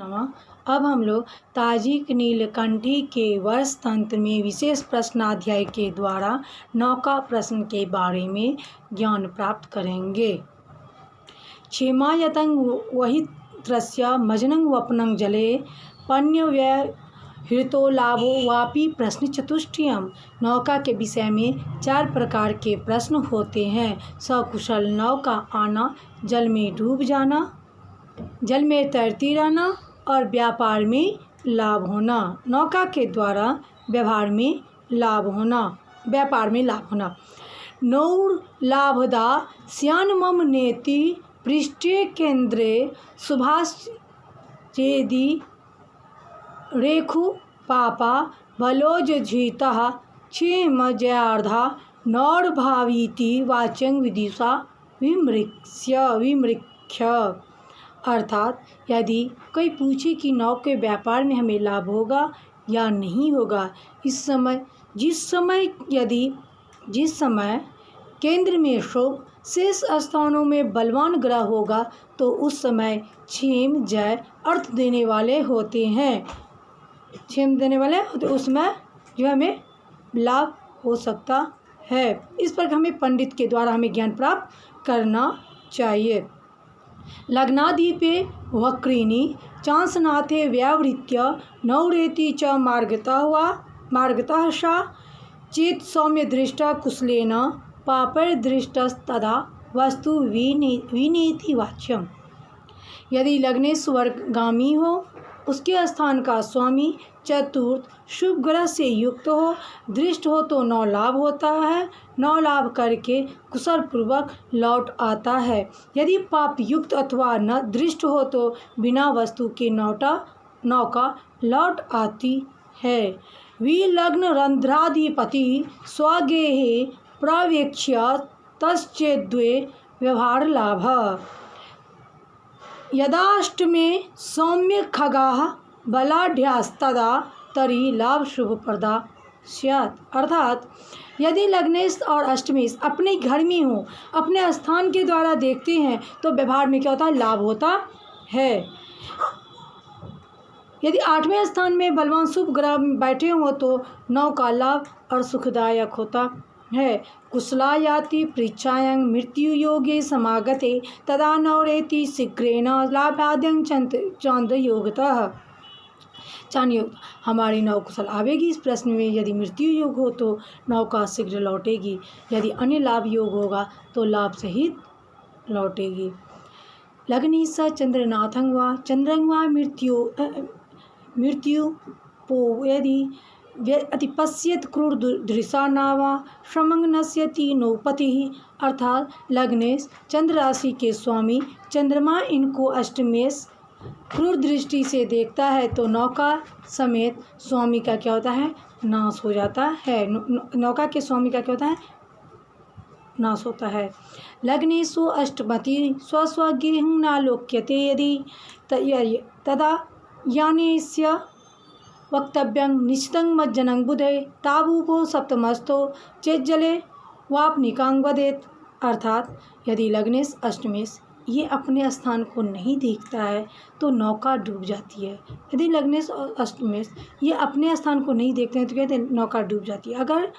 नमः। अब हम लोग ताजिक नीलकंठी के वर्ष तंत्र में विशेष प्रश्नाध्याय के द्वारा नौका प्रश्न के बारे में ज्ञान प्राप्त करेंगे। क्षेमायतं वहित्रस्य मजनं वपनं जले पण्यव्यहृतो लाभो वापि प्रश्न चतुष्टयम्। नौका के विषय में 4 प्रकार के प्रश्न होते हैं। सकुशल नौका आना, जल में डूब जाना, जल में तैरती रहना और व्यापार में लाभ होना। नौका के द्वारा व्यापार में लाभ होना। नौर लाभदा स्यान्मम नेति पृष्ठे केंद्रे सुभाषेदि रेखु पापा बलोजझितः क्षेम जयार्धा नौर्भावीति वाच्यं विदिशा विमृख्य। अर्थात यदि कोई पूछे कि नौ के व्यापार में हमें लाभ होगा या नहीं होगा, जिस समय केंद्र में शुभ, शेष स्थानों में बलवान ग्रह होगा तो उस समय क्षेम जय अर्थ देने वाले होते हैं। उसमें जो हमें लाभ हो सकता है। इस पर हमें पंडित के द्वारा हमें ज्ञान प्राप्त करना चाहिए। लग्नाधिपे वक्रीणि चांसनाथे व्यावृत्य नौरेति च मार्गतः सा चेत सौम्य दृष्टा कुशलेन पापैर्दृष्टस्तदा वस्तु विनेति वाच्यम। यदि लग्नेश्वरगामी हो, उसके स्थान का स्वामी चतुर्थ शुभ ग्रह से युक्त हो, दृष्ट हो तो 9 लाभ होता है। 9 लाभ करके कुशल पूर्वक लौट आता है। यदि पाप युक्त अथवा न दृष्ट हो तो बिना वस्तु के नौका लौट आती है। विलग्न रंध्राधिपति स्वगेहे प्रवेक्ष्य तश्चेद्वे व्यवहार लाभ। यदाष्टमे सौम्य खगाः बलाढ्यास्तदा तरी लाभ शुभ प्रदा स्यात्। अर्थात यदि लग्नेश और अष्टमेश अपने घर में हो, अपने स्थान के द्वारा देखते हैं तो व्यवहार में क्या होता है, लाभ होता है। यदि 8वें स्थान में बलवान शुभ ग्रह बैठे हों तो 9 का लाभ और सुखदायक होता है। कुशलायाति पृच्छायां मृत्यु योगे समागते तदा नौरेति शीघ्रेण लाभाद्यं चंद्र योगतः। चांद हमारी नौ कुशल आवेगी। इस प्रश्न में यदि मृत्यु योग हो तो नौका शीघ्र लौटेगी, यदि अन्य लाभ योग होगा तो लाभ सहित लौटेगी। लग्नि स चंद्रनाथं वा चंद्रं वा मृत्यु पो यदि अतिपश्येत क्रूर दृशा नावा श्रमंग नश्यति नौपतिः। अर्थात लग्नेश चंद्र राशि के स्वामी चंद्रमा इनको अष्टमेश क्रूर दृष्टि से देखता है तो नौका समेत स्वामी का क्या होता है, नाश हो जाता है। नौका के स्वामी का क्या होता है, नाश होता है। लग्नेषु अष्टमति स्वस्वगेहं नालोक्यते यदि तदा यानेस्य वक्तव्यं निश्चितं मज्जनं बुधे ताबूपो सप्तमस्थो चेज्जले वापनिकांग वदेत। अर्थात यदि लग्नेश अष्टमेश ये अपने स्थान को नहीं देखता है तो नौका डूब जाती है। यदि लग्नेश और अष्टमेश ये अपने स्थान को नहीं देखते हैं तो कहते हैं नौका डूब जाती है। अगर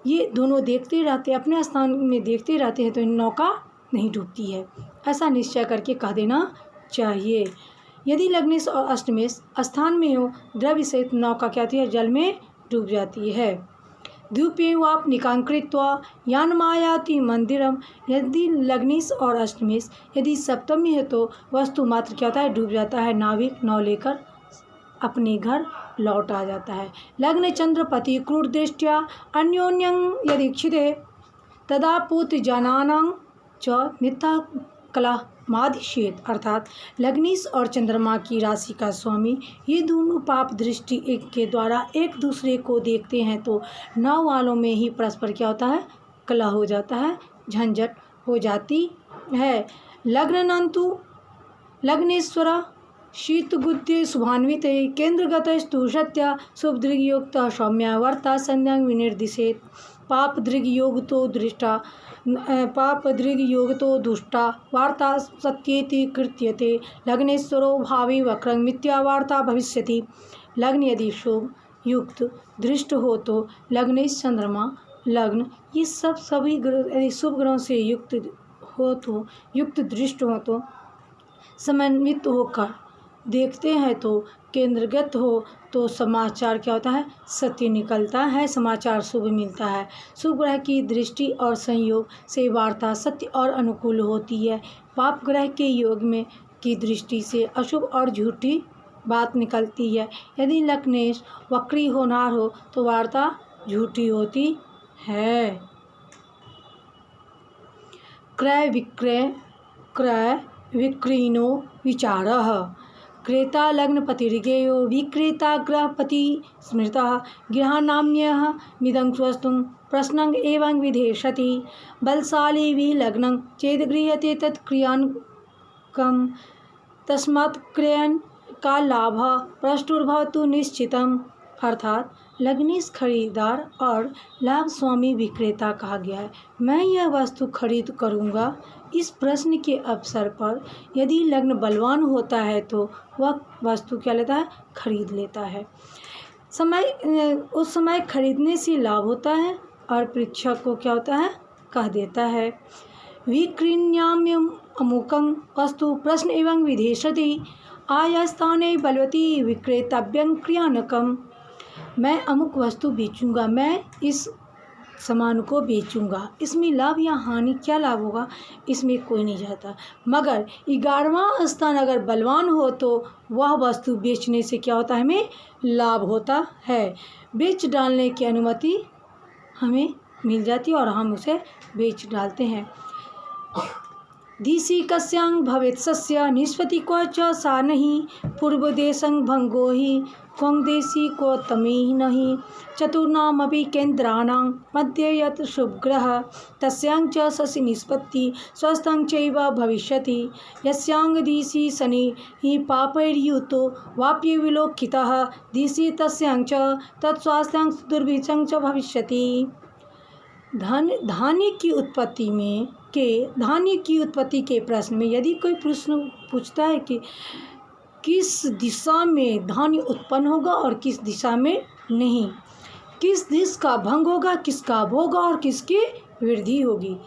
ये दोनों देखते रहते हैं, अपने स्थान में देखते रहते हैं तो नौका नहीं डूबती है। ऐसा निश्चय करके कह देना चाहिए। यदि लग्नेश और अष्टमेश स्थान में हो, द्रव्य सहित नौका क्या होती है, जल में डूब जाती है। द्वीपे वाप निकांकृत्वा यानमायाति मंदिरम। यदि लग्नेश और अष्टमेश यदि सप्तमी है तो वस्तु मात्र क्या होता है, डूब जाता है। नाविक नौ लेकर अपने घर लौट आ जाता है। लग्न चंद्रपति क्रूर दृष्टिया अन्योन्यं यदीक्षिते तदा पुत्र जनानां च मिथ्या कला माधिशेत। अर्थात लग्नेश और चंद्रमा की राशि का स्वामी ये दोनों पाप दृष्टि एक के द्वारा एक दूसरे को देखते हैं तो 9 वालों में ही परस्पर क्या होता है, कला हो जाता है, झंझट हो जाती है। लग्नंतु लग्नेश्वर शीतगुद्य शुभान्वित केंद्रगतस्तु सत्या शुभदृग्युक्त सौम्यावर्ता संध्या विनिर्दिशेत। पाप दृग योग तो दुष्टा वार्ता सत्येति कृत्यते लग्नेश्वरो भावी वक्रं मिथ्या वार्ता भविष्यति। लग्न यदि शुभ युक्त दृष्ट हो तो लग्नेश चंद्रमा लग्न ये सभी यदि शुभ ग्रहों से युक्त दृष्ट हो तो समन्वित होकर देखते हैं तो केंद्रगत हो तो समाचार क्या होता है, सत्य निकलता है, समाचार शुभ मिलता है। शुभ ग्रह की दृष्टि और संयोग से वार्ता सत्य और अनुकूल होती है। पाप ग्रह के योग में की दृष्टि से अशुभ और झूठी बात निकलती है। यदि लग्नेश वक्री होनार हो तो वार्ता झूठी होती है। क्रय विक्रयणो विचारः क्रेता लग्नपतिर्गेयो विक्रेता ग्रहपति स्मृतः गृहानाम्यः मिदं वस्तुं प्रश्नं एवं विधेशति बलशाली विलग्नं चेद गृह्यते तत् क्रियान्कं तस्मात् क्रयण का लाभ प्रष्टुर्भवतु निश्चितम्। अर्थात लग्नेश खरीदार और लाभ स्वामी विक्रेता कहा गया है। मैं यह वस्तु खरीद करूँगा। इस प्रश्न के अवसर पर यदि लग्न बलवान होता है तो वह वस्तु क्या लेता है, खरीद लेता है। उस समय खरीदने से लाभ होता है और परीक्षक को क्या होता है, कह देता है। विक्रीण्याम्यम अमुकं वस्तु प्रश्न एवं विधेशति आयस्थाने बलवती विक्रेतव्यं क्रियानकम। मैं अमुक वस्तु बेचूंगा, मैं इस सामान को बेचूंगा, इसमें लाभ या हानि, क्या लाभ होगा इसमें कोई नहीं जाता, मगर 11वां स्थान अगर बलवान हो तो वह वस्तु बेचने से क्या होता है, हमें लाभ होता है। बेच डालने की अनुमति हमें मिल जाती है और हम उसे बेच डालते हैं। दिशि कस्यांग भवेत् सस्य निष्पत्ति को च सा नहीं पूर्वदेशं भंगो ही क्वं देशी को तमी नहीं चतुर्नामपि केन्द्राणां मध्ये यत् शुभग्रह तस्यांग च शशि निष्पत्ति स्वस्थं चैव भविष्यति यस्यांग दिशि शनि ही पापैर्युतो वाप्य विलोकितः दिशि तस्यांग च तत्स्वास्थ्यं दुर्भिक्षं च भविष्यति। धान्य की उत्पत्ति के प्रश्न में यदि कोई प्रश्न पूछता है कि किस दिशा में धान्य उत्पन्न होगा और किस दिशा में नहीं, किस दिशा का भंग होगा, किसका भोग और किसकी वृद्धि होगी,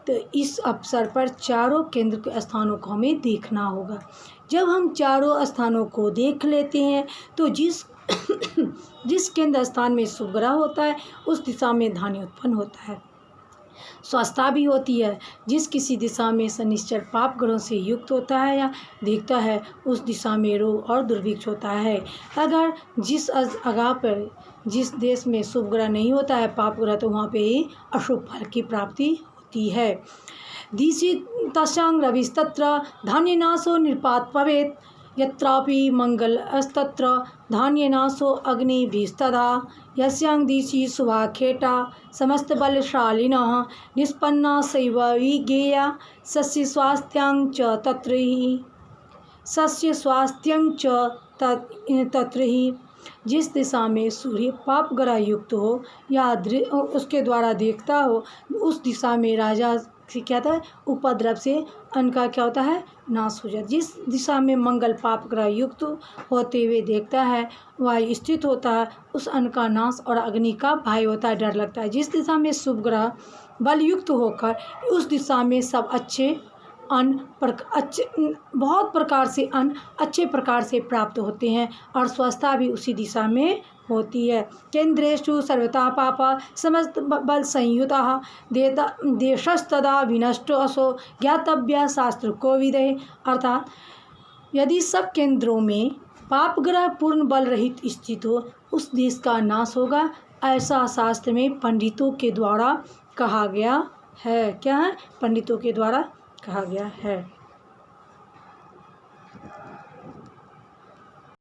तो इस अवसर पर चारों केंद्र के स्थानों को हमें देखना होगा। जब हम चारों स्थानों को देख लेते हैं तो जिस केंद्र स्थान में शुभ ग्रह होता है उस दिशा में धान्य उत्पन्न होता है, स्वस्थता भी होती है। जिस किसी दिशा में शनिश्चर पाप ग्रहों से युक्त होता है या दिखता है उस दिशा में रोग और दुर्भिक्ष होता है। अगर जिस जगह पर जिस देश में शुभ ग्रह नहीं होता है, पाप ग्रह, तो वहाँ पे ही अशुभ फल की प्राप्ति होती है। दिशि तस्यांग रविस्तत्र धान्यनाशो निपात भवेत् यत्रापि मंगलस्तत्र धान्यनाशो अग्निभिस्तदा यस्यांग दिशि शुभाखेटा समस्त बलशालिनः निष्पन्ना सैव विज्ञेया सस्य स्वास्थ्यं च तत्र ही। जिस दिशा में सूर्य पाप ग्रह युक्त हो या उसके द्वारा देखता हो उस दिशा में राजा से क्या होता है, उपद्रव से अन्न का क्या होता है, नाश हो जाता है। जिस दिशा में मंगल पाप ग्रह युक्त होते हुए देखता है वह स्थित होता है, उस अन्न का नाश और अग्नि का भय होता है, डर लगता है। जिस दिशा में शुभ ग्रह बल युक्त होकर उस दिशा में सब अच्छे बहुत प्रकार से अन्न अच्छे प्रकार से प्राप्त होते हैं और स्वस्थता भी उसी दिशा में होती है। केंद्रेषु सर्वतः पाप समस्त बल संयुतः देशस्तदा विनष्टो असो ज्ञातव्य शास्त्र को विदे। अर्थात यदि सब केंद्रों में पाप ग्रह पूर्ण बल रहित स्थित हो उस देश का नाश होगा, ऐसा शास्त्र में पंडितों के द्वारा कहा गया है। क्या है, पंडितों के द्वारा कहा गया है।